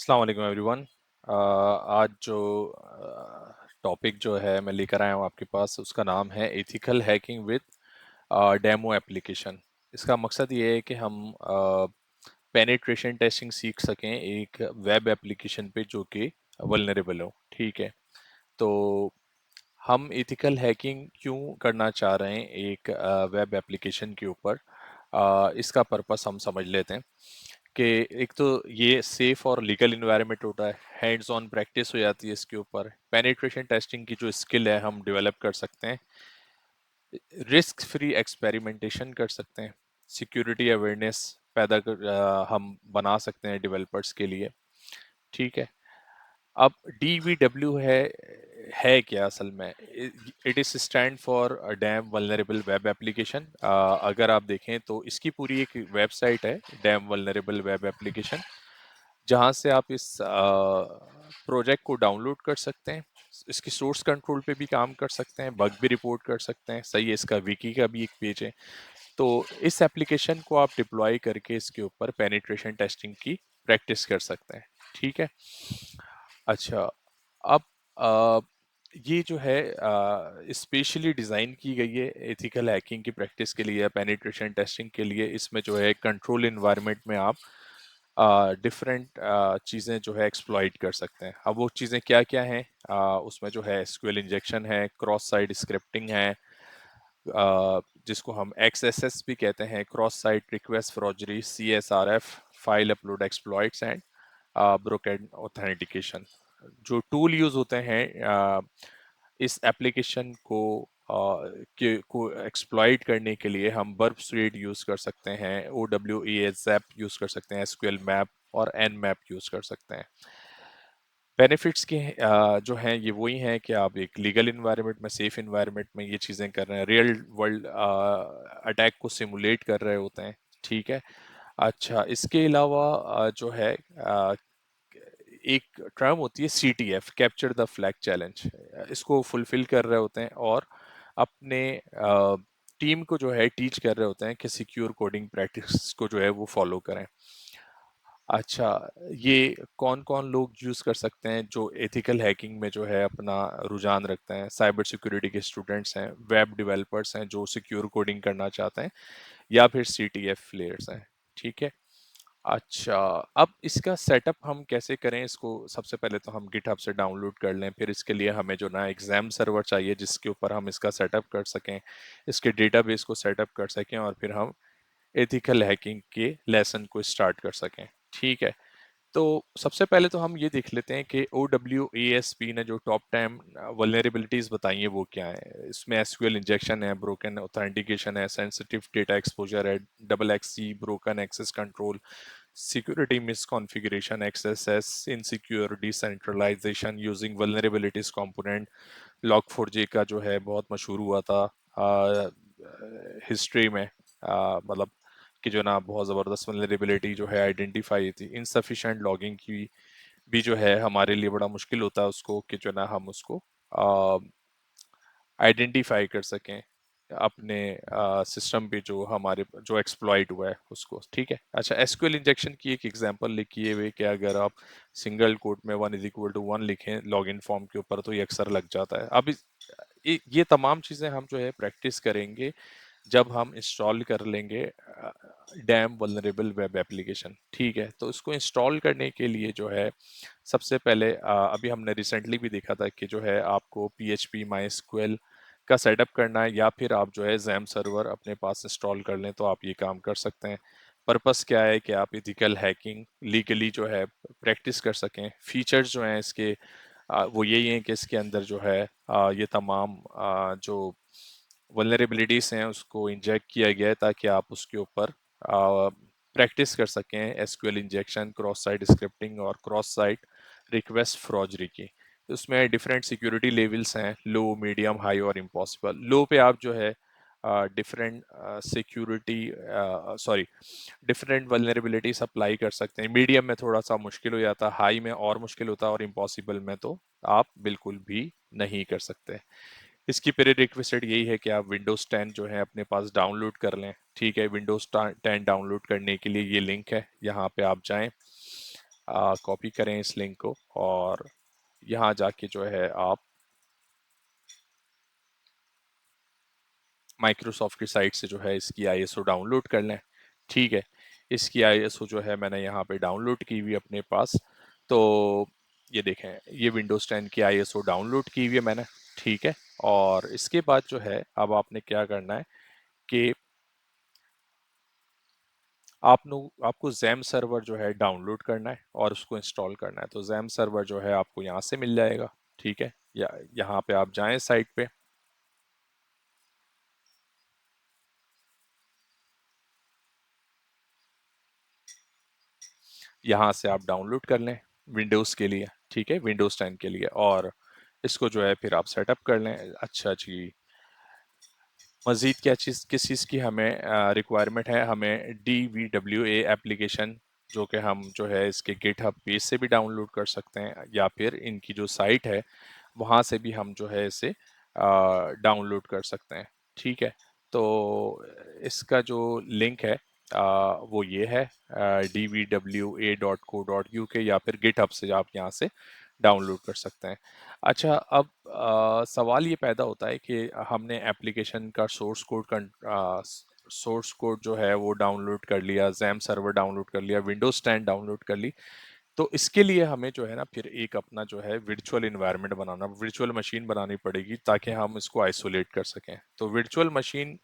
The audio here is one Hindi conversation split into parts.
अस्सलाम वालेकुम एवरीवन। आज जो टॉपिक जो है मैं लेकर आया हूँ आपके पास उसका नाम है ethical hacking with demo application. इसका मकसद ये है कि हम पेनिट्रेशन टेस्टिंग सीख सकें एक वेब एप्लीकेशन पे जो कि वल्नरेबल हो। ठीक है, तो हम एथिकल हैकिंग क्यों करना चाह रहे हैं एक वेब एप्लीकेशन के ऊपर, इसका पर्पस हम समझ लेते हैं कि एक तो ये सेफ और लीगल इन्वायरमेंट होता है, हैंड्स ऑन प्रैक्टिस हो जाती है इसके ऊपर, पेनिट्रेशन टेस्टिंग की जो स्किल है हम डेवलप कर सकते हैं, रिस्क फ्री एक्सपेरिमेंटेशन कर सकते हैं, सिक्योरिटी अवेयरनेस हम बना सकते हैं डेवलपर्स के लिए। ठीक है, अब DVW है क्या असल में? It is stand for dam vulnerable web application. अगर आप देखें तो इसकी पूरी एक वेबसाइट है, डैम वल्नरेबल वेब एप्लीकेशन, जहां से आप इस प्रोजेक्ट को डाउनलोड कर सकते हैं, इसकी सोर्स कंट्रोल पे भी काम कर सकते हैं, बग भी रिपोर्ट कर सकते हैं। सही है, इसका विकी का भी एक पेज है। तो इस एप्लीकेशन को आप डिप्लॉय करके इसके ऊपर पेनिट्रेशन टेस्टिंग की प्रैक्टिस कर सकते हैं। ठीक है, अच्छा, अब अ, ये जो है स्पेशली डिज़ाइन की गई है एथिकल हैकिंग की प्रैक्टिस के लिए, पेनिट्रेशन टेस्टिंग के लिए। इसमें जो है कंट्रोल इन्वायरमेंट में आप डिफरेंट चीज़ें जो है एक्सप्लॉइट कर सकते हैं। अब वो चीज़ें क्या क्या हैं? उसमें जो है एसक्यूएल इंजेक्शन है, क्रॉस साइट स्क्रिप्टिंग है, जिसको हम XSS भी कहते हैं, cross site request forgery, CSRF, file upload exploits and broken authentication. जो टूल यूज होते हैं इस एप्लीकेशन को एक्सप्लॉइट करने के लिए, हम बर्ब स्वीट यूज कर सकते हैं, OWASP जैप यूज कर सकते हैं, SQL मैप और Nmap यूज कर सकते हैं। बेनिफिट्स के जो हैं ये वही हैं कि आप एक लीगल इन्वायरमेंट में, सेफ इन्वायरमेंट में ये चीज़ें कर रहे हैं, रियल वर्ल्ड अटैक को सिमुलेट कर रहे होते हैं। ठीक है, अच्छा, इसके अलावा जो है एक टर्म होती है CTF, capture the flag challenge, इसको फुलफिल कर रहे होते हैं और अपने टीम को जो है टीच कर रहे होते हैं कि सिक्योर कोडिंग प्रैक्टिस को जो है वो फॉलो करें। अच्छा, ये कौन कौन लोग यूज़ कर सकते हैं जो एथिकल हैकिंग में जो है अपना रुझान रखते हैं? साइबर सिक्योरिटी के स्टूडेंट्स हैं, वेब डेवलपर्स हैं जो सिक्योर कोडिंग करना चाहते हैं, या फिर CTF प्लेयर्स हैं। ठीक है, अच्छा, अब इसका सेटअप हम कैसे करें? इसको सबसे पहले तो हम गिटहब से डाउनलोड कर लें, फिर इसके लिए हमें जो ना एग्जाम सर्वर चाहिए जिसके ऊपर हम इसका सेटअप कर सकें, इसके डेटाबेस को सेटअप कर सकें और फिर हम एथिकल हैकिंग के लेसन को स्टार्ट कर सकें। ठीक है, तो सबसे पहले तो हम ये देख लेते हैं कि OWASP ने जो टॉप 10 वल्नरेबिलिटीज बताई हैं वो क्या है। इसमें एसक्यूएल इंजेक्शन है, ब्रोकन ऑथेंटिकेशन है, सेंसिटिव डेटा एक्सपोजर है, double XC broken access control, security misconfiguration, XSS, insecure decentralization using vulnerabilities component, log4j का जो है बहुत मशहूर हुआ था हिस्ट्री में, मतलब कि जो ना बहुत ज़बरदस्त वल्नरेबिलिटी जो है आइडेंटिफाई थी। इनसफिशिएंट लॉगिंग की भी जो है हमारे लिए बड़ा मुश्किल होता है उसको, कि जो ना हम उसको आइडेंटिफाई कर सकें अपने सिस्टम पे जो हमारे जो एक्सप्लॉइट हुआ है उसको। ठीक है, अच्छा, एसक्यूएल इंजेक्शन की एक एग्जांपल लिखी हुई कि अगर आप सिंगल कोट में 1 = 1 लिखें लॉगिन फॉर्म के ऊपर तो ये अक्सर लग जाता है। अब ये तमाम चीज़ें हम जो है प्रैक्टिस करेंगे जब हम इंस्टॉल कर लेंगे डैम वल्नरेबल वेब एप्लीकेशन। ठीक है, तो इसको इंस्टॉल करने के लिए जो है सबसे पहले अभी हमने रिसेंटली भी देखा था कि जो है आपको PHP MySQL का सेटअप करना है, या फिर आप जो है जैम सर्वर अपने पास इंस्टॉल कर लें तो आप ये काम कर सकते हैं। पर्पस क्या है कि आप एथिकल हैकिंग लीगली जो है प्रैक्टिस कर सकें। फीचर्स जो हैं इसके वो यही हैं कि इसके अंदर जो है ये तमाम जो वल्नरेबिलिटीज़ हैं उसको इंजेक्ट किया गया है ताकि आप उसके ऊपर प्रैक्टिस कर सकें SQL injection, cross site scripting और क्रॉस साइट रिक्वेस्ट फ्रॉजरी की। उसमें डिफरेंट सिक्योरिटी लेवल्स हैं, लो, मीडियम, हाई और इम्पॉसिबल। लो पे आप जो है different security sorry different vulnerabilities apply कर सकते हैं, मीडियम में थोड़ा सा मुश्किल हो जाता है, हाई में और मुश्किल होता है और इम्पॉसिबल में तो आप बिल्कुल भी नहीं कर सकते। इसकी प्री रिक्वेस्ट यही है कि आप विंडोज़ 10 जो है अपने पास डाउनलोड कर लें। ठीक है, विंडोज़ 10 डाउनलोड करने के लिए ये लिंक है, यहाँ पे आप जाएं। कॉपी करें इस लिंक को और यहाँ जाके जो है आप माइक्रोसॉफ्ट की साइट से जो है इसकी आईएसओ डाउनलोड कर लें। ठीक है, इसकी आईएसओ जो है मैंने यहाँ पे डाउनलोड की हुई अपने पास। तो ये देखें, ये विंडोज 10 की आईएसओ डाउनलोड की हुई है मैंने। ठीक है, और इसके बाद जो है अब आपने क्या करना है कि आपको जैम सर्वर जो है डाउनलोड करना है और उसको इंस्टॉल करना है। तो जैम सर्वर जो है आपको यहाँ से मिल जाएगा। ठीक है, या यहाँ पे आप जाएं साइट पे, यहाँ से आप डाउनलोड कर लें विंडोज़ के लिए। ठीक है, विंडोज़ 10 के लिए, और इसको जो है फिर आप सेटअप कर लें। अच्छा जी, मज़ीद क्या चीज़, किस चीज़ की हमें रिक्वायरमेंट है? हमें DVWA एप्लीकेशन, जो कि हम जो है इसके गिटहब पेज से भी डाउनलोड कर सकते हैं, या फिर इनकी जो साइट है वहाँ से भी हम जो है इसे डाउनलोड कर सकते हैं। ठीक है, तो इसका जो लिंक है वो ये है dvwa.co.uk, या फिर गिटहब से आप यहाँ से डाउनलोड कर सकते हैं। अच्छा, अब सवाल ये पैदा होता है कि हमने एप्लीकेशन का सोर्स कोड जो है वो डाउनलोड कर लिया, जैम सर्वर डाउनलोड कर लिया, विंडोज 10 डाउनलोड कर ली, तो इसके लिए हमें जो है ना फिर एक अपना जो है वर्चुअल इन्वायरमेंट बनाना, वर्चुअल मशीन बनानी पड़ेगी ताकि हम इसको आइसोलेट कर सकें। तो वर्चुअल मशीन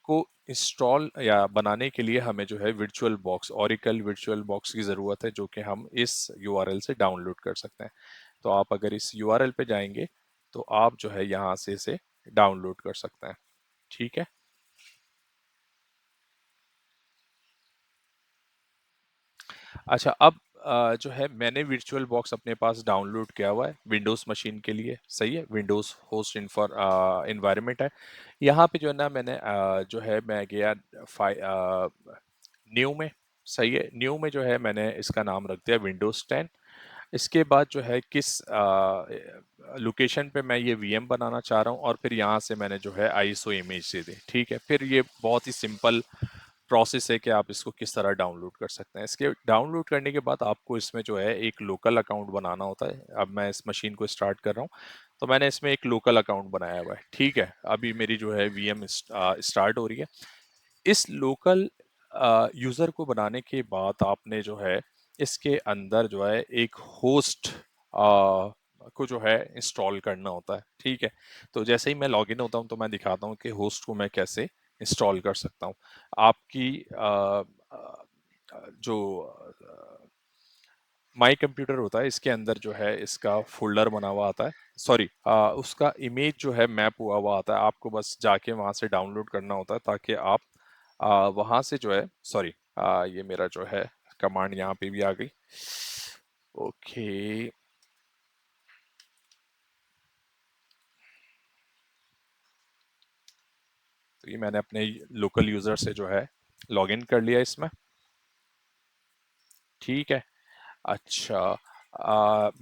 को इंस्टॉल या बनाने के लिए हमें जो है virtual box, Oracle virtual box की ज़रूरत है, जो कि हम इस यूआरएल से डाउनलोड कर सकते हैं। तो आप अगर इस यूआरएल पे जाएंगे तो आप जो है यहाँ से इसे डाउनलोड कर सकते हैं। ठीक है, अच्छा, अब जो है मैंने वर्चुअल बॉक्स अपने पास डाउनलोड किया हुआ है विंडोज़ मशीन के लिए। सही है, विंडोज़ होस्ट इन्फॉर इन्वायरमेंट है। यहाँ पे जो है ना मैंने जो है मैं गया न्यू में। सही है, न्यू में जो है मैंने इसका नाम रख दिया विंडोज़ 10। इसके बाद जो है किस लोकेशन पे मैं ये वीएम बनाना चाह रहा हूँ, और फिर यहाँ से मैंने जो है आईएसओ इमेज दे दी। ठीक है, फिर ये बहुत ही सिंपल प्रोसेस है कि आप इसको किस तरह डाउनलोड कर सकते हैं। इसके डाउनलोड करने के बाद आपको इसमें जो है एक लोकल अकाउंट बनाना होता है। अब मैं इस मशीन को स्टार्ट कर रहा हूँ, तो मैंने इसमें एक लोकल अकाउंट बनाया हुआ है। ठीक है, अभी मेरी जो है वीएम स्टार्ट हो रही है। इस लोकल यूज़र को बनाने के बाद आपने जो है इसके अंदर जो है एक होस्ट को जो है इंस्टॉल करना होता है। ठीक है, तो जैसे ही मैं लॉगिन होता हूँ तो मैं दिखाता हूँ कि होस्ट को मैं कैसे इंस्टॉल कर सकता हूँ। आपकी जो माई कंप्यूटर होता है, इसके अंदर जो है इसका फोल्डर बना हुआ आता है। सॉरी, उसका इमेज जो है मैप हुआ हुआ आता है। आपको बस जाके वहाँ से डाउनलोड करना होता है ताकि आप वहाँ से जो है, सॉरी, ये मेरा जो है कमांड यहाँ पे भी आ गई। ओके, तो ये मैंने अपने लोकल यूज़र से जो है लॉगिन कर लिया इसमें। ठीक है, अच्छा,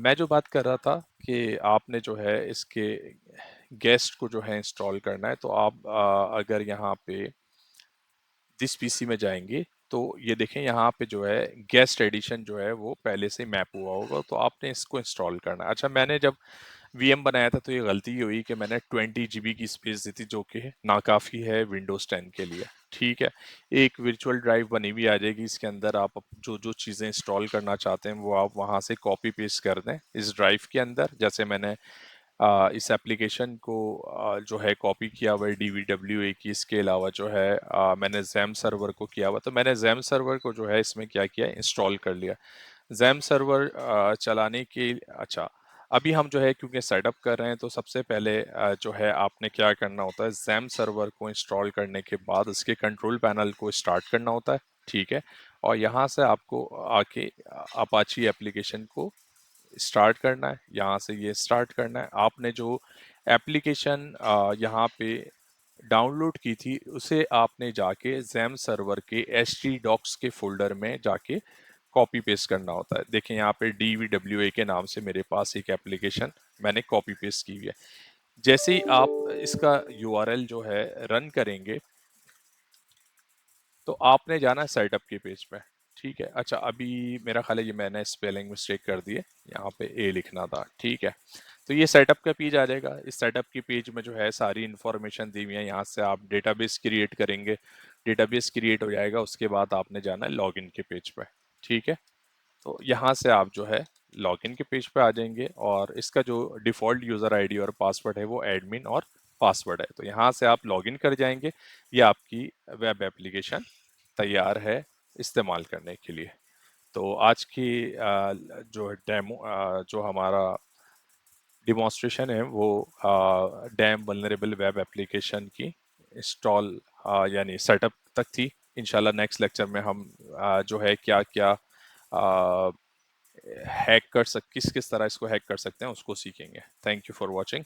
मैं जो बात कर रहा था कि आपने जो है इसके गेस्ट को जो है इंस्टॉल करना है, तो आप अगर यहाँ पे दिस पीसी में जाएंगे तो ये देखें यहाँ पे जो है गेस्ट एडिशन जो है वो पहले से मैप हुआ होगा, तो आपने इसको इंस्टॉल करना है। अच्छा, मैंने जब वीएम बनाया था तो ये गलती ये हुई कि मैंने 20 GB की स्पेस दी थी, जो कि नाकाफ़ी है विंडोज़ 10 के लिए। ठीक है, एक वर्चुअल ड्राइव बनी हुई आ जाएगी, इसके अंदर आप जो जो चीज़ें इंस्टॉल करना चाहते हैं वो आप वहाँ से कॉपी पेस्ट कर दें इस ड्राइव के अंदर। जैसे मैंने इस एप्लीकेशन को जो है कॉपी किया हुआ है DVWA की। इसके अलावा जो है मैंने जैम सर्वर को किया हुआ, तो मैंने जैम सर्वर को जो है इसमें क्या किया, इंस्टॉल कर लिया। जैम सर्वर चलाने के, अच्छा, अभी हम जो है क्योंकि सेटअप कर रहे हैं तो सबसे पहले जो है आपने क्या करना होता है, जैम सर्वर को इंस्टॉल करने के बाद उसके कंट्रोल पैनल को स्टार्ट करना होता है। ठीक है, और यहाँ से आपको आके अपाची एप्लीकेशन को स्टार्ट करना है। यहाँ से ये स्टार्ट करना है। आपने जो एप्लीकेशन यहाँ पे डाउनलोड की थी उसे आपने जाके जैम सर्वर के htdocs के फोल्डर में जाके कॉपी पेस्ट करना होता है। देखें यहाँ पे DVWA के नाम से मेरे पास एक एप्लीकेशन मैंने कॉपी पेस्ट की हुई है। जैसे ही आप इसका यूआरएल जो है रन करेंगे तो आपने जाना है सेटअप के पेज पे। ठीक है। अच्छा, अभी मेरा ख्याल है ये मैंने स्पेलिंग मिस्टेक कर दी है, यहाँ पे ए लिखना था। ठीक है, तो ये सेटअप का पेज आ जाएगा। इस सेटअप की पेज में जो है सारी इन्फॉर्मेशन दी हुई है। यहाँ से आप डेटाबेस क्रिएट करेंगे, डेटाबेस क्रिएट हो जाएगा, उसके बाद आपने जाना है लॉगिन के पेज पे। ठीक है, तो यहाँ से आप जो है लॉगिन के पेज पे आ जाएंगे और इसका जो डिफ़ॉल्ट यूज़र आईडी और पासवर्ड है वो एडमिन और पासवर्ड है। तो यहाँ से आप लॉगिन कर जाएंगे, ये आपकी वेब एप्लीकेशन तैयार है इस्तेमाल करने के लिए। तो आज की जो डेमो जो हमारा डिमॉन्स्ट्रेशन है वो डैम वल्नरेबल वेब एप्लीकेशन की इंस्टॉल यानी सेटअप तक थी। इंशाल्लाह नेक्स्ट लेक्चर में हम जो है क्या क्या हैक कर सक किस किस तरह इसको हैक कर सकते हैं उसको सीखेंगे। Thank you for watching.